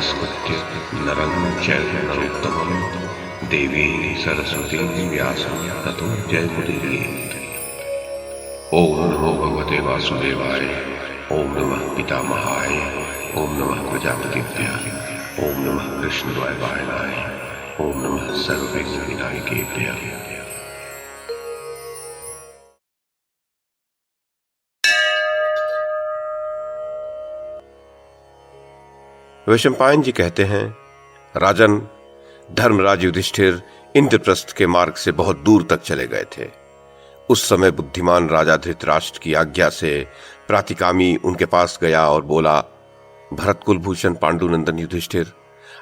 नमस्कृत्य नरं चैव नरोत्तमं देवीं सरस्वतीं व्यासं ततो जयमुदीरयेत्। ओम नमो भगवते वासुदेवाय। ओम नमः पितामहाय। ओम नमः प्रजापतिभ्यः। ओम नमः कृष्णद्वैपायनाय। ओम नमः सर्वविघ्नविनायकेभ्यः। वैशंपायन जी कहते हैं, राजन, धर्मराज युधिष्ठिर इंद्रप्रस्थ के मार्ग से बहुत दूर तक चले गए थे। उस समय बुद्धिमान राजा धृतराष्ट्र की आज्ञा से प्रातिकामी उनके पास गया और बोला, भरत कुलभूषण पांडुनंदन युधिष्ठिर,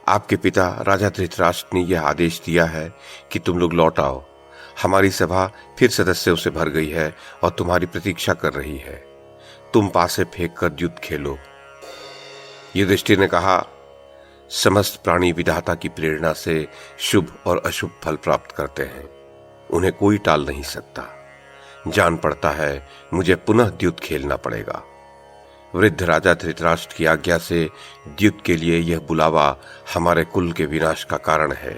आपके पिता राजा धृतराष्ट्र ने यह आदेश दिया है कि तुम लोग लौट आओ। हमारी सभा फिर सदस्यों से भर गई है और तुम्हारी प्रतीक्षा कर रही है। तुम पासे फेंक कर युद्ध खेलो। युधिष्ठिर ने कहा, समस्त प्राणी विधाता की प्रेरणा से शुभ और अशुभ फल प्राप्त करते हैं, उन्हें कोई टाल नहीं सकता। जान पड़ता है मुझे पुनः द्युत खेलना पड़ेगा। वृद्ध राजा धृतराष्ट्र की आज्ञा से द्युत के लिए यह बुलावा हमारे कुल के विनाश का कारण है।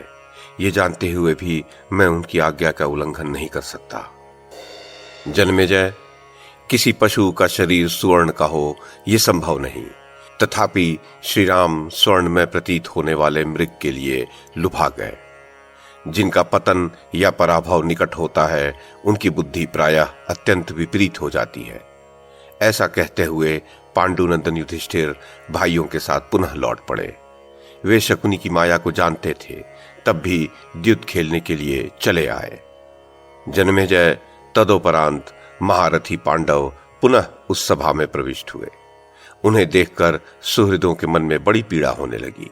ये जानते हुए भी मैं उनकी आज्ञा का उल्लंघन नहीं कर सकता। जन्मेजय, किसी पशु का शरीर सुवर्ण का हो यह संभव नहीं, तथापि श्री राम स्वर्ण में प्रतीत होने वाले मृग के लिए लुभा गए। जिनका पतन या पराभव निकट होता है, उनकी बुद्धि प्रायः अत्यंत विपरीत हो जाती है। ऐसा कहते हुए पांडुनंदन युधिष्ठिर भाइयों के साथ पुनः लौट पड़े। वे शकुनी की माया को जानते थे, तब भी द्युत खेलने के लिए चले आए। जन्मेजय, तदोपरांत महारथी पांडव पुनः उस सभा में प्रविष्ट हुए। उन्हें देखकर सुहृदों के मन में बड़ी पीड़ा होने लगी।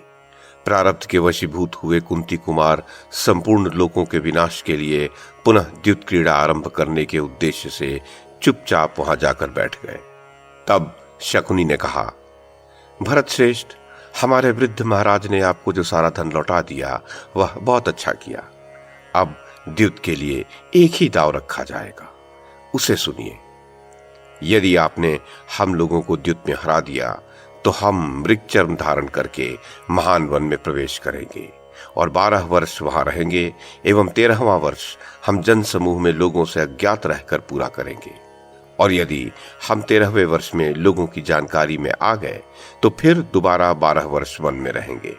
प्रारब्ध के वशीभूत हुए कुंती कुमार संपूर्ण लोकों के विनाश के लिए पुनः द्युत क्रीड़ा आरंभ करने के उद्देश्य से चुपचाप वहां जाकर बैठ गए। तब शकुनी ने कहा, भरत श्रेष्ठ, हमारे वृद्ध महाराज ने आपको जो सारा धन लौटा दिया वह बहुत अच्छा किया। अब द्युत के लिए एक ही दांव रखा जाएगा, उसे सुनिए। यदि आपने हम लोगों को द्युत में हरा दिया तो हम मृग चर्म धारण करके महान वन में प्रवेश करेंगे और 12 वर्ष वहां रहेंगे एवं 13वां वर्ष हम जन समूह में लोगों से अज्ञात रहकर पूरा करेंगे। और यदि हम 13वें वर्ष में लोगों की जानकारी में आ गए तो फिर दोबारा 12 वर्ष वन में रहेंगे।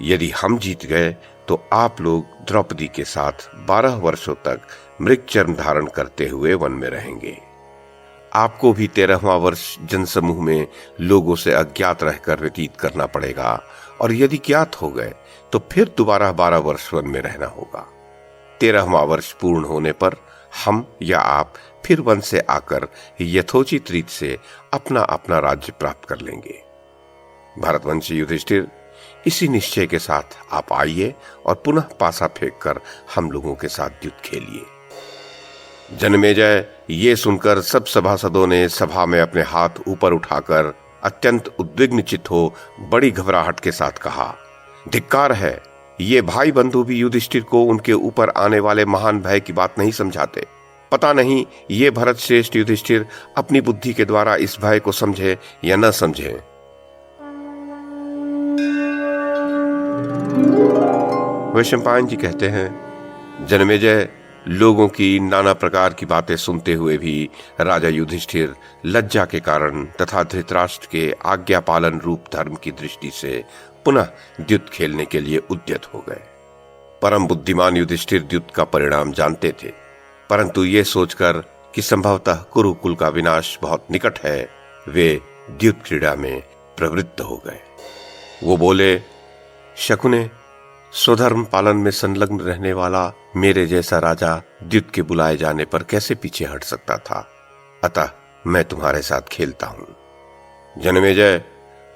यदि हम जीत गए तो आप लोग द्रौपदी के साथ 12 वर्षों तक मृग चर्म धारण करते हुए वन में रहेंगे। आपको भी 13वां वर्ष जनसमूह में लोगों से अज्ञात रहकर व्यतीत करना पड़ेगा और यदि ज्ञात हो गए तो फिर दोबारा 12 वर्ष वन में रहना होगा। 13वां वर्ष पूर्ण होने पर हम या आप फिर वन से आकर यथोचित रीत से अपना अपना राज्य प्राप्त कर लेंगे। भरतवंशी युधिष्ठिर, इसी निश्चय के साथ आप आइए और पुनः पासा फेंक कर हम लोगों के साथ युद्ध खेलिए। जन्मेजय, ये सुनकर सब सभासदों ने सभा में अपने हाथ ऊपर उठाकर अत्यंत उद्विग्न चित्त हो बड़ी घबराहट के साथ कहा, धिक्कार है, ये भाई बंधु भी युधिष्ठिर को उनके ऊपर आने वाले महान भय की बात नहीं समझाते। पता नहीं ये भरत श्रेष्ठ युधिष्ठिर अपनी बुद्धि के द्वारा इस भय को समझे या न समझे। वैशंपायन जी कहते हैं, जन्मेजय, लोगों की नाना प्रकार की बातें सुनते हुए भी राजा युधिष्ठिर लज्जा के कारण तथा धृतराष्ट्र के आज्ञा पालन रूप धर्म की दृष्टि से पुनः द्युत खेलने के लिए उद्यत हो गए। परम बुद्धिमान युधिष्ठिर द्युत का परिणाम जानते थे, परंतु ये सोचकर कि संभवतः कुरुकुल का विनाश बहुत निकट है, वे द्युत क्रीड़ा में प्रवृत्त हो गए। वो बोले, शकुने, स्वधर्म पालन में संलग्न रहने वाला मेरे जैसा राजा द्युत के बुलाए जाने पर कैसे पीछे हट सकता था, अतः मैं तुम्हारे साथ खेलता हूं। जन्मेजय,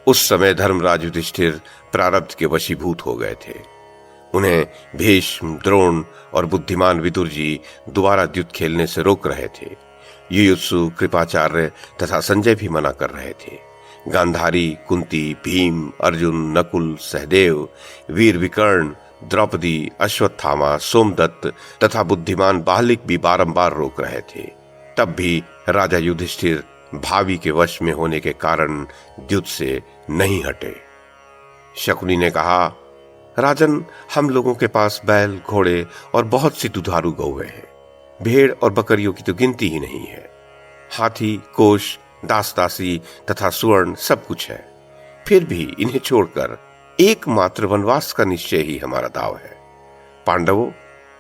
उस समय धर्मराज युधिष्ठिर प्रारब्ध के वशीभूत हो गए थे। उन्हें भीष्म, द्रोण और बुद्धिमान विदुर जी दोबारा द्युत खेलने से रोक रहे थे। युयुत्सु, कृपाचार्य तथा संजय भी मना कर रहे थे। गांधारी, कुंती, भीम, अर्जुन, नकुल, सहदेव, वीर विकर्ण, द्रौपदी, अश्वत्थामा, सोमदत्त तथा बुद्धिमान बाहलिक भी बारंबार रोक रहे थे। तब भी राजा युधिष्ठिर भावी के वश में होने के कारण द्युत से नहीं हटे। शकुनी ने कहा, राजन, हम लोगों के पास बैल, घोड़े और बहुत सी दुधारू गौएं हैं। भेड़ और बकरियों की तो गिनती ही नहीं है। हाथी, कोष, दासदासी तथा स्वर्ण सब कुछ है। फिर भी इन्हें छोड़कर एकमात्र वनवास का निश्चय ही हमारा दाव है। पांडवों,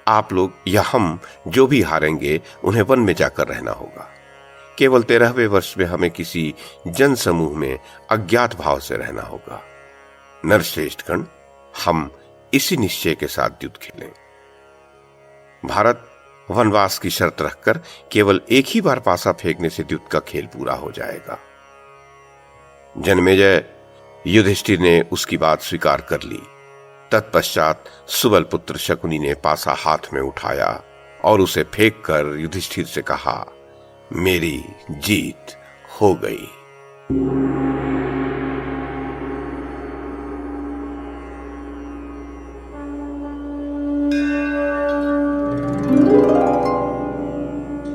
आप लोग या हम जो भी हारेंगे उन्हें वन में जाकर रहना होगा। केवल 13वें वर्ष में हमें किसी जन समूह में अज्ञात भाव से रहना होगा। नरश्रेष्ठगण, हम इसी निश्चय के साथ युद्ध खेलें। भारत वनवास की शर्त रखकर केवल एक ही बार पासा फेंकने से युद्ध का खेल पूरा हो जाएगा। जनमेजय, युधिष्ठिर ने उसकी बात स्वीकार कर ली। तत्पश्चात सुबल पुत्र शकुनी ने पासा हाथ में उठाया और उसे फेंककर युधिष्ठिर से कहा, मेरी जीत हो गई।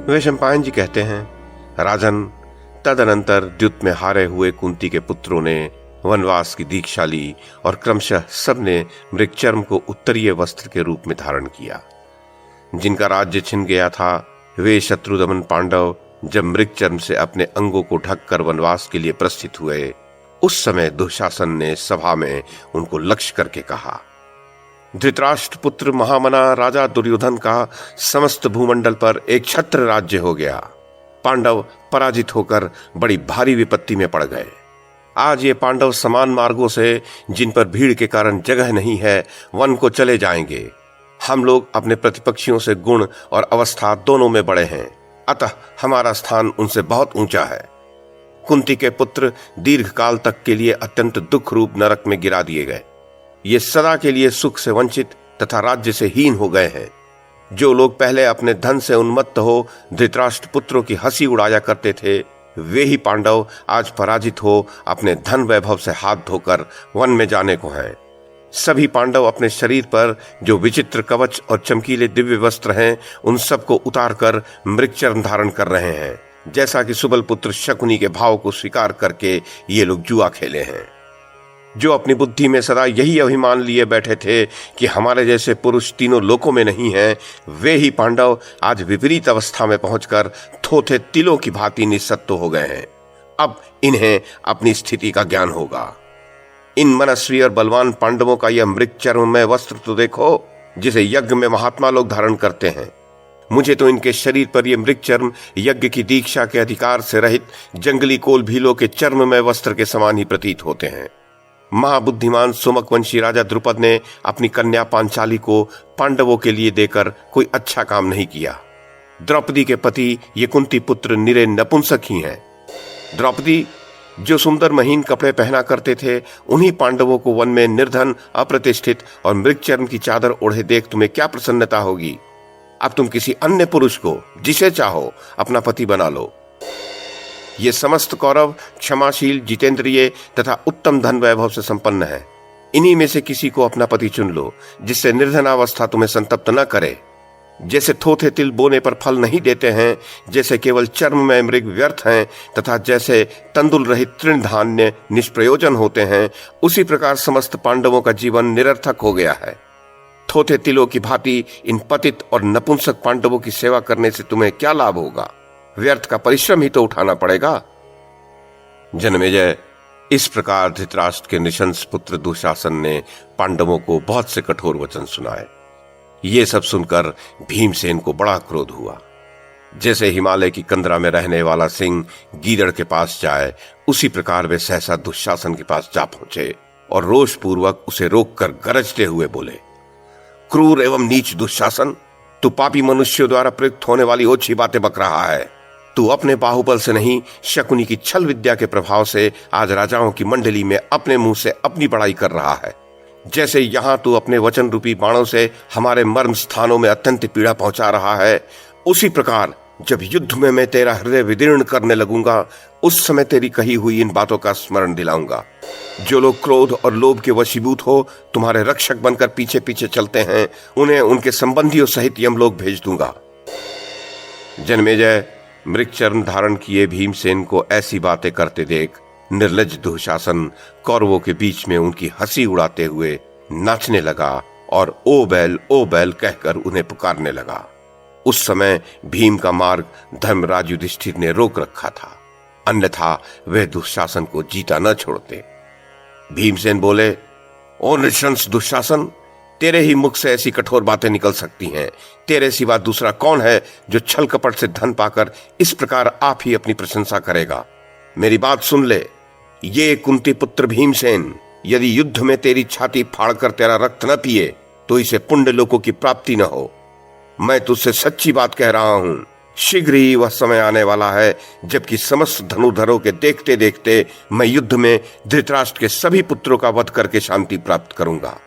वैशंपायन जी कहते हैं, राजन, तदनंतर द्युत में हारे हुए कुंती के पुत्रों ने वनवास की दीक्षा ली और क्रमशः सबने मृगचर्म को उत्तरीय वस्त्र के रूप में धारण किया। जिनका राज्य छिन गया था वे शत्रुदमन पांडव जब मृगचर्म से अपने अंगों को ढककर वनवास के लिए प्रस्थित हुए, उस समय दुशासन ने सभा में उनको लक्ष्य करके कहा, धृतराष्ट्र पुत्र महामना राजा दुर्योधन का समस्त भूमंडल पर एक छत्र राज्य हो गया। पांडव पराजित होकर बड़ी भारी विपत्ति में पड़ गए। आज ये पांडव समान मार्गों से, जिन पर भीड़ के कारण जगह नहीं है, वन को चले जाएंगे। हम लोग अपने प्रतिपक्षियों से गुण और अवस्था दोनों में बड़े हैं, अतः हमारा स्थान उनसे बहुत ऊंचा है। कुंती के पुत्र दीर्घ काल तक के लिए अत्यंत दुख रूप नरक में गिरा दिए गए। ये सदा के लिए सुख से वंचित तथा राज्य से हीन हो गए हैं। जो लोग पहले अपने धन से उन्मत्त हो धृतराष्ट्र पुत्रों की हंसी उड़ाया करते थे, वे ही पांडव आज पराजित हो अपने धन वैभव से हाथ धोकर वन में जाने को हैं। सभी पांडव अपने शरीर पर जो विचित्र कवच और चमकीले दिव्य वस्त्र हैं, उन सबको उतारकर मृगचर्म धारण कर रहे हैं, जैसा कि सुबल पुत्र शकुनी के भाव को स्वीकार करके ये लोग जुआ खेले हैं। जो अपनी बुद्धि में सदा यही अभिमान लिए बैठे थे कि हमारे जैसे पुरुष तीनों लोकों में नहीं हैं, वे ही पांडव आज विपरीत अवस्था में पहुंचकर थोथे तिलों की भांति निस्सत्व हो गए हैं। अब इन्हें अपनी स्थिति का ज्ञान होगा। इन मनस्वी और बलवान पांडवों का यह मृगचर्म में वस्त्र तो देखो, जिसे यज्ञ में महात्मा लोग धारण करते हैं। मुझे तो इनके शरीर पर यह मृगचर्म यज्ञ की दीक्षा के अधिकार से रहित जंगली कोल भीलों के चर्म में वस्त्र के समान ही प्रतीत होते हैं। महाबुद्धिमान सुमक वंशी राजा द्रुपद ने अपनी कन्या पांचाली को पांडवों के लिए देकर कोई अच्छा काम नहीं किया। द्रौपदी के पति ये कुंती पुत्र निरे नपुंसक ही हैं। द्रौपदी जो सुंदर महीन कपड़े पहना करते थे, उन्हीं पांडवों को वन में निर्धन, अप्रतिष्ठित और मृगचर्म की चादर ओढ़े देख तुम्हें क्या प्रसन्नता होगी। अब तुम किसी अन्य पुरुष को जिसे चाहो अपना पति बना लो। ये समस्त कौरव क्षमाशील, जितेंद्रिय तथा उत्तम धन वैभव से संपन्न है। इन्हीं में से किसी को अपना पति चुन लो, जिससे निर्धनावस्था तुम्हें संतप्त न करे। जैसे थोथे तिल बोने पर फल नहीं देते हैं, जैसे केवल चर्म में मृग व्यर्थ हैं तथा जैसे तंदुल रहित तृण धान्य निष्प्रयोजन होते हैं, उसी प्रकार समस्त पांडवों का जीवन निरर्थक हो गया है। थोथे तिलों की भांति इन पतित और नपुंसक पांडवों की सेवा करने से तुम्हें क्या लाभ होगा? व्यर्थ का परिश्रम ही तो उठाना पड़ेगा। जनमेजय, इस प्रकार धृतराष्ट्र के निशंस पुत्र दुशासन ने पांडवों को बहुत से कठोर वचन सुनाए। ये सब सुनकर भीमसेन को बड़ा क्रोध हुआ। जैसे हिमालय की कंदरा में रहने वाला सिंह गीदड़ के पास जाए, उसी प्रकार वे सहसा दुशासन के पास जा पहुंचे और रोषपूर्वक उसे रोककर गरजते हुए बोले, क्रूर एवं नीच दुशासन, तू पापी मनुष्यों द्वारा प्रयुक्त होने वाली ओछी बातें बक रहा है। तू अपने बाहुबल से नहीं, शकुनी की छल विद्या के प्रभाव से आज राजाओं की मंडली में अपने मुंह से अपनी बड़ाई कर रहा है। जैसे यहां तू अपने वचन रूपी बाणों से हमारे मर्म स्थानों में अत्यंत पीड़ा पहुंचा रहा है, उसी प्रकार जब युद्ध में मैं तेरा हृदय विदीर्ण करने लगूंगा, उस समय तेरी कही हुई इन बातों का स्मरण दिलाऊंगा। जो लोग क्रोध और लोभ के वशीभूत हो तुम्हारे रक्षक बनकर पीछे पीछे चलते हैं, उन्हें उनके संबंधियों सहित यमलोक भेज दूंगा। जनमेजय, मृगचर्म धारण किए भीमसेन को ऐसी बातें करते देख निर्लज्ज दुशासन कौरवों के बीच में उनकी हंसी उड़ाते हुए नाचने लगा और ओ बैल कहकर उन्हें पुकारने लगा। उस समय भीम का मार्ग धर्मराज युधिष्ठिर ने रोक रखा था, अन्यथा वह दुशासन को जीता न छोड़ते। भीमसेन बोले, ओ नृशंस दुशासन, तेरे ही मुख से ऐसी कठोर बातें निकल सकती हैं। तेरे सिवा दूसरा कौन है जो छल कपट से धन पाकर इस प्रकार आप ही अपनी प्रशंसा करेगा। मेरी बात सुन ले, ये कुंती पुत्र भीमसेन यदि युद्ध में तेरी छाती फाड़कर तेरा रक्त न पिए तो इसे पुण्य लोकों की प्राप्ति न हो। मैं तुझसे सच्ची बात कह रहा हूं, शीघ्र ही वह समय आने वाला है जबकि समस्त धनुर्धरों के देखते देखते मैं युद्ध में धृतराष्ट्र के सभी पुत्रों का वध करके शांति प्राप्त करूंगा।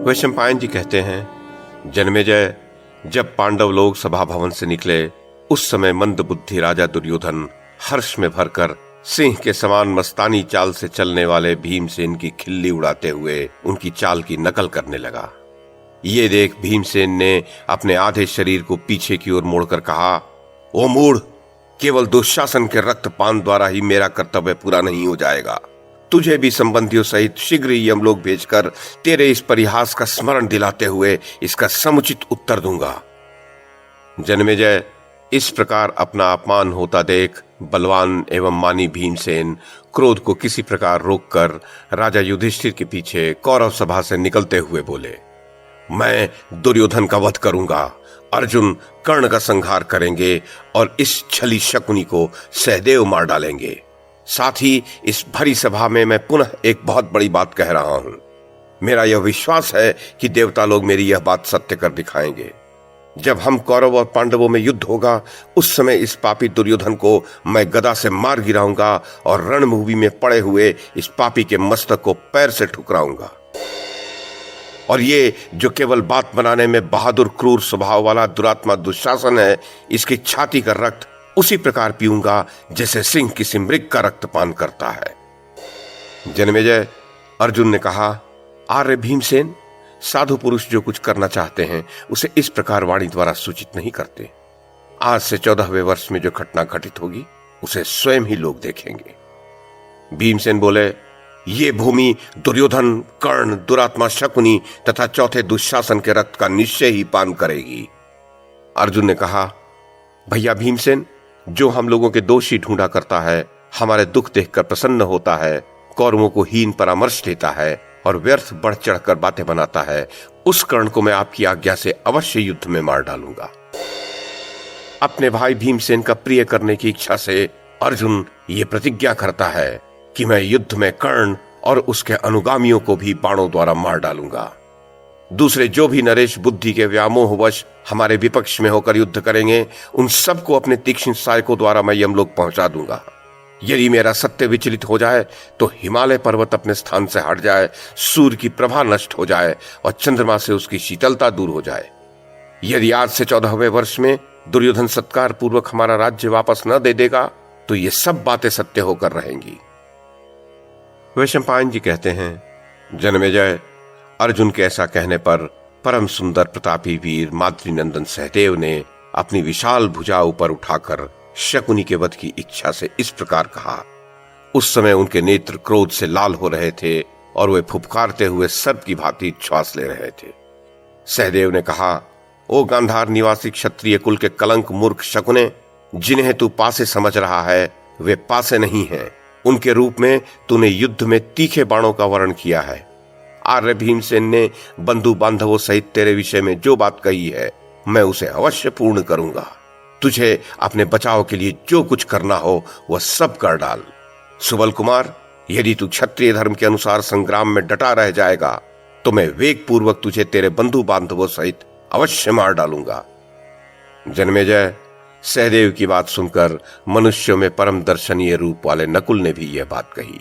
वैशंपायन जी कहते हैं, जन्मेजय, जब पांडव लोग सभा भवन से निकले उस समय मंद बुद्धि राजा दुर्योधन हर्ष में भरकर सिंह के समान मस्तानी चाल से चलने वाले भीमसेन की खिल्ली उड़ाते हुए उनकी चाल की नकल करने लगा। ये देख भीमसेन ने अपने आधे शरीर को पीछे की ओर मोड़कर कहा, ओ मूढ़, केवल दुशासन के रक्तपान द्वारा ही मेरा कर्तव्य पूरा नहीं हो जाएगा। तुझे भी संबंधियों सहित शीघ्र ही हम लोग भेजकर तेरे इस परिहास का स्मरण दिलाते हुए इसका समुचित उत्तर दूंगा। जन्मेजय, इस प्रकार अपना अपमान होता देख बलवान एवं मानी भीमसेन क्रोध को किसी प्रकार रोककर राजा युधिष्ठिर के पीछे कौरव सभा से निकलते हुए बोले, मैं दुर्योधन का वध करूंगा, अर्जुन कर्ण का संहार करेंगे और इस छली शकुनी को सहदेव मार डालेंगे। साथ ही इस भरी सभा में मैं पुनः एक बहुत बड़ी बात कह रहा हूं। मेरा यह विश्वास है कि देवता लोग मेरी यह बात सत्य कर दिखाएंगे। जब हम कौरव और पांडवों में युद्ध होगा उस समय इस पापी दुर्योधन को मैं गदा से मार गिराऊंगा और रणभूमि में पड़े हुए इस पापी के मस्तक को पैर से ठुकराऊंगा। और ये जो केवल बात बनाने में बहादुर क्रूर स्वभाव वाला दुरात्मा दुशासन है, इसकी छाती का रक्त उसी प्रकार पीऊंगा जैसे सिंह किसी मृग का रक्तपान करता है। जन्मेजय, अर्जुन ने कहा, आर्य भीमसेन, साधु पुरुष जो कुछ करना चाहते हैं उसे इस प्रकार वाणी द्वारा सूचित नहीं करते। आज से 14वें वर्ष में जो घटना घटित होगी उसे स्वयं ही लोग देखेंगे। भीमसेन बोले, ये भूमि दुर्योधन, कर्ण, दुरात्मा शकुनी तथा चौथे दुशासन के रक्त का निश्चय ही पान करेगी। अर्जुन ने कहा, भैया भीमसेन, जो हम लोगों के दोषी ढूंढा करता है, हमारे दुख देखकर प्रसन्न होता है, कौरवों को हीन परामर्श देता है और व्यर्थ बढ़ चढ़कर बातें बनाता है, उस कर्ण को मैं आपकी आज्ञा से अवश्य युद्ध में मार डालूंगा। अपने भाई भीमसेन का प्रिय करने की इच्छा से अर्जुन ये प्रतिज्ञा करता है कि मैं युद्ध में कर्ण और उसके अनुगामियों को भी बाणों द्वारा मार डालूंगा। दूसरे जो भी नरेश बुद्धि के व्यामोहवश हमारे विपक्ष में होकर युद्ध करेंगे, उन सबको अपने तीक्ष्ण सहायकों द्वारा मैं यमलोक पहुंचा दूंगा। यदि मेरा सत्य विचलित हो जाए तो हिमालय पर्वत अपने स्थान से हट जाए, सूर्य की प्रभा नष्ट हो जाए और चंद्रमा से उसकी शीतलता दूर हो जाए। यदि आज से 14वें वर्ष में दुर्योधन सत्कार पूर्वक हमारा राज्य वापस न दे देगा तो ये सब बातें सत्य होकर रहेंगी। वैशंपायन जी कहते हैं, जन्मेजय, अर्जुन के ऐसा कहने पर परम सुंदर प्रतापी वीर मातृनंदन सहदेव ने अपनी विशाल भुजा ऊपर उठाकर शकुनी के वध की इच्छा से इस प्रकार कहा। उस समय उनके नेत्र क्रोध से लाल हो रहे थे और वे फुफकारते हुए सर्प की भांति श्वास ले रहे थे। सहदेव ने कहा, ओ गांधार निवासी क्षत्रिय कुल के कलंक मूर्ख शकुने, जिन्हें तू पासे समझ रहा है वे पासे नहीं हैं। उनके रूप में तूने युद्ध में तीखे बाणों का वर्ण किया है। आर्य भीमसेन ने बंधु बांधवों सहित तेरे विषय में जो बात कही है मैं उसे अवश्य पूर्ण करूंगा। तुझे अपने बचाव के लिए जो कुछ करना हो वह सब कर डाल। सुबल कुमार, यदि तू क्षत्रिय धर्म के अनुसार संग्राम में डटा रह जाएगा तो मैं वेग पूर्वक तुझे तेरे बंधु बांधवों सहित अवश्य मार डालूंगा। जन्मेजय, सहदेव की बात सुनकर मनुष्यों में परम दर्शनीय रूप वाले नकुल ने भी यह बात कही।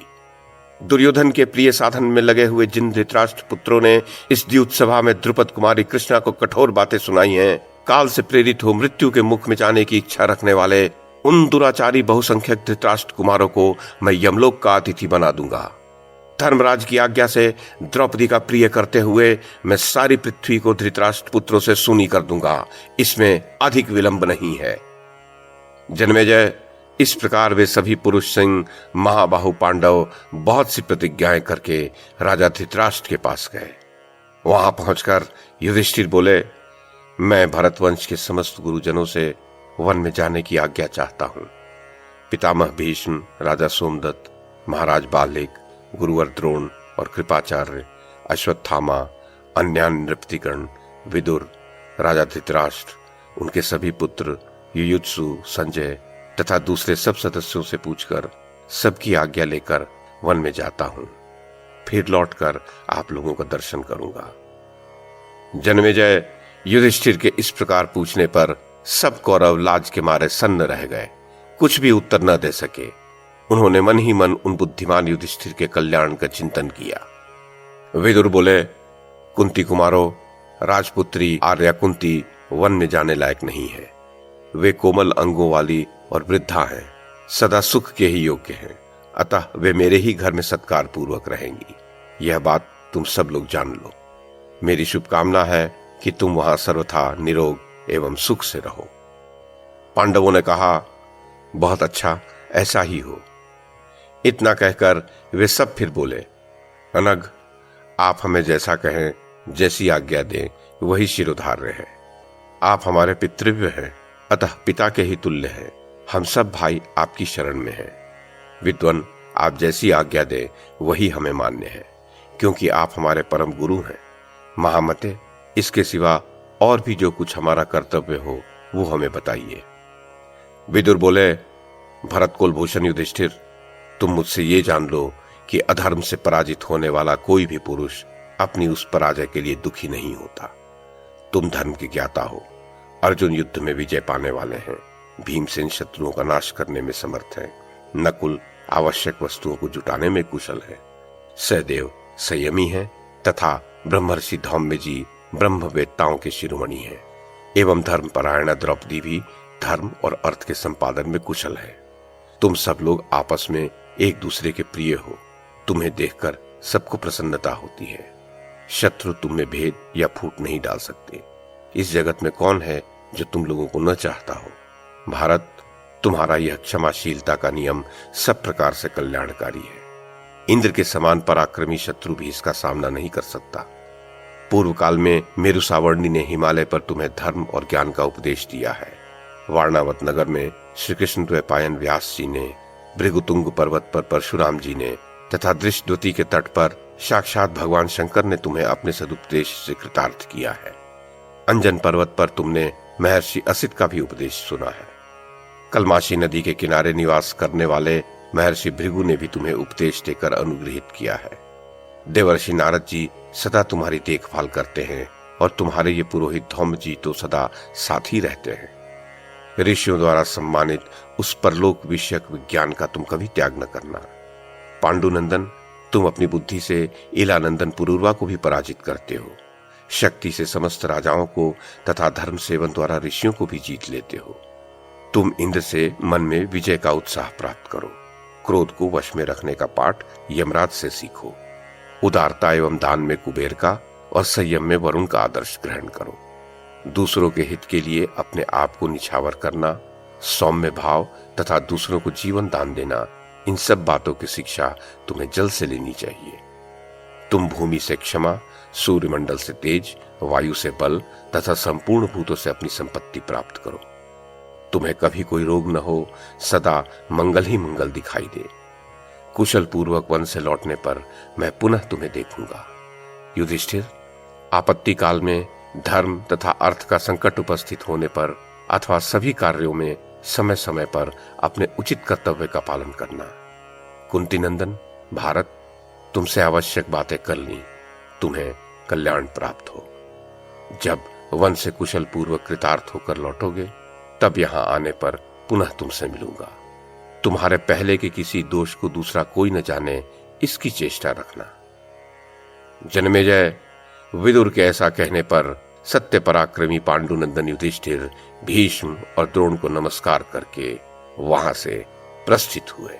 दुर्योधन के प्रिय साधन में लगे हुए जिन धृतराष्ट्र पुत्रों ने इस द्यूत सभा में द्रुपद कुमारी कृष्णा को कठोर बातें सुनाई हैं, काल से प्रेरित हो मृत्यु के मुख में जाने की इच्छा रखने वाले उन दुराचारी बहुसंख्यक धृतराष्ट्र कुमारों को मैं यमलोक का अतिथि बना दूंगा। धर्मराज की आज्ञा से द्रौपदी का प्रिय करते हुए मैं सारी पृथ्वी को धृतराष्ट्र पुत्रों से सूनी कर दूंगा, इसमें अधिक विलंब नहीं है। जन्मेजय, इस प्रकार वे सभी पुरुष सिंह महाबाहु पांडव बहुत सी प्रतिज्ञाएं करके राजा धृतराष्ट्र के पास गए। वहां पहुंचकर युधिष्ठिर बोले, मैं भरतवंश के समस्त गुरुजनों से वन में जाने की आज्ञा चाहता हूं। पितामह भीष्म, राजा सोमदत्त, महाराज बालिक, गुरुवर द्रोण और कृपाचार्य, अश्वत्थामा, अन्यान्य नृपतिगण, विदुर, राजा धृतराष्ट्र, उनके सभी पुत्र, युयुत्सु, संजय तथा दूसरे सब सदस्यों से पूछकर सबकी आज्ञा लेकर वन में जाता हूं। फिर लौटकर आप लोगों का दर्शन करूंगा। जन्मेजय, युधिष्ठिर के इस प्रकार पूछने पर सब कौरव लाज के मारे सन्न रह गए, कुछ भी उत्तर न दे सके। उन्होंने मन ही मन उन बुद्धिमान युधिष्ठिर के कल्याण का चिंतन किया। विदुर बोले, कुंती कुमारों, राजपुत्री आर्या कुंती वन में जाने लायक नहीं है। वे कोमल अंगों वाली और वृद्धा हैं, सदा सुख के ही योग्य हैं, अतः वे मेरे ही घर में सत्कार पूर्वक रहेंगी। यह बात तुम सब लोग जान लो। मेरी शुभकामना है कि तुम वहां सर्वथा निरोग एवं सुख से रहो। पांडवों ने कहा, बहुत अच्छा, ऐसा ही हो। इतना कहकर वे सब फिर बोले, अनग, आप हमें जैसा कहें, जैसी आज्ञा दें, वही शिरोधार्य है। आप हमारे पितृव्य हैं, अतः पिता के ही तुल्य हैं। हम सब भाई आपकी शरण में हैं। विद्वन, आप जैसी आज्ञा दें वही हमें मान्य है, क्योंकि आप हमारे परम गुरु हैं। महामते, इसके सिवा और भी जो कुछ हमारा कर्तव्य हो वो हमें बताइए। विदुर बोले, भरत कुलभूषण युधिष्ठिर, तुम मुझसे ये जान लो कि अधर्म से पराजित होने वाला कोई भी पुरुष अपनी उस पराजय के लिए दुखी नहीं होता। तुम धर्म के ज्ञाता हो। अर्जुन युद्ध में विजय पाने वाले हैं, भीमसेन शत्रुओं का नाश करने में समर्थ है, नकुल आवश्यक वस्तुओं को जुटाने में कुशल है, सहदेव संयमी है तथा ब्रह्मर्षि धौम्य जी ब्रह्मवेत्ताओं के शिरोमणि हैं, एवं धर्मपरायण द्रौपदी भी धर्म और अर्थ के संपादन में कुशल है। तुम सब लोग आपस में एक दूसरे के प्रिय हो। तुम्हें देखकर सबको प्रसन्नता होती है। शत्रु तुम में भेद या फूट नहीं डाल सकते। इस जगत में कौन है जो तुम लोगों को न चाहता हो। भारत, तुम्हारा यह क्षमाशीलता का नियम सब प्रकार से कल्याणकारी है। इंद्र के समान पराक्रमी शत्रु भी इसका सामना नहीं कर सकता। पूर्व काल में मेरु सावर्णी ने हिमालय पर तुम्हें धर्म और ज्ञान का उपदेश दिया है। वारणावत नगर में श्री कृष्ण द्वैपायन व्यास जी ने, भृगुतुंग पर्वत पर परशुराम जी ने तथा दृष्टद्वती के तट पर साक्षात भगवान शंकर ने तुम्हें अपने सदुपदेश से कृतार्थ किया है। अंजन पर्वत पर तुमने महर्षि असित का भी उपदेश सुना है। कलमाशी नदी के किनारे निवास करने वाले महर्षि भृगु ने भी तुम्हें उपदेश देकर अनुग्रहित किया है। देवर्षि नारद जी सदा तुम्हारी देखभाल करते हैं और तुम्हारे ये पुरोहित धौम्य जी तो सदा साथ ही रहते हैं। ऋषियों द्वारा सम्मानित उस परलोक विषयक विज्ञान का तुम कभी त्याग न करना। पांडुनंदन, तुम अपनी बुद्धि से इलानंदन पुरूरवा को भी पराजित करते हो। शक्ति से समस्त राजाओं को तथा धर्म सेवन द्वारा ऋषियों को भी जीत लेते हो। तुम इंद्र से मन में विजय का उत्साह प्राप्त करो। क्रोध को वश में रखने का पाठ यमराज से सीखो। उदारता एवं दान में कुबेर का और संयम में वरुण का आदर्श ग्रहण करो। दूसरों के हित के लिए अपने आप को निछावर करना, सौम्य भाव तथा दूसरों को जीवन दान देना, इन सब बातों की शिक्षा तुम्हें जल से लेनी चाहिए। तुम भूमि से क्षमा, सूर्यमंडल से तेज, वायु से बल तथा संपूर्ण भूतों से अपनी संपत्ति प्राप्त करो। तुम्हें कभी कोई रोग न हो, सदा मंगल ही मंगल दिखाई दे। कुशल पूर्वक वन से लौटने पर मैं पुनः तुम्हें देखूंगा। युधिष्ठिर, आपत्ति काल में धर्म तथा अर्थ का संकट उपस्थित होने पर अथवा सभी कार्यों में समय समय पर अपने उचित कर्तव्य का पालन करना। कुंती नंदन, भारत, तुमसे आवश्यक बातें कर ली, तुम्हें कल्याण प्राप्त हो। जब वन से कुशल पूर्वक कृतार्थ होकर लौटोगे, तब यहां आने पर पुनः तुमसे मिलूंगा। तुम्हारे पहले के किसी दोष को दूसरा कोई न जाने, इसकी चेष्टा रखना। जन्मेजय, विदुर के ऐसा कहने पर सत्य पराक्रमी पांडुनंदन युधिष्ठिर भीष्म और द्रोण को नमस्कार करके वहां से प्रस्थित हुए।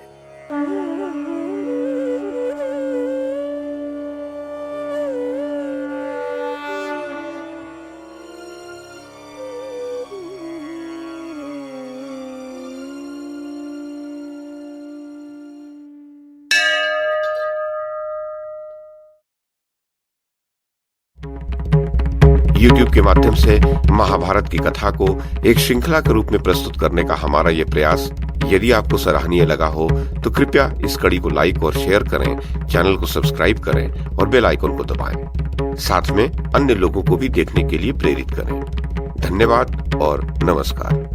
YouTube के माध्यम से महाभारत की कथा को एक श्रृंखला के रूप में प्रस्तुत करने का हमारा ये प्रयास यदि आपको सराहनीय लगा हो तो कृपया इस कड़ी को लाइक और शेयर करें, चैनल को सब्सक्राइब करें और बेल आइकन को दबाएं। साथ में अन्य लोगों को भी देखने के लिए प्रेरित करें। धन्यवाद और नमस्कार।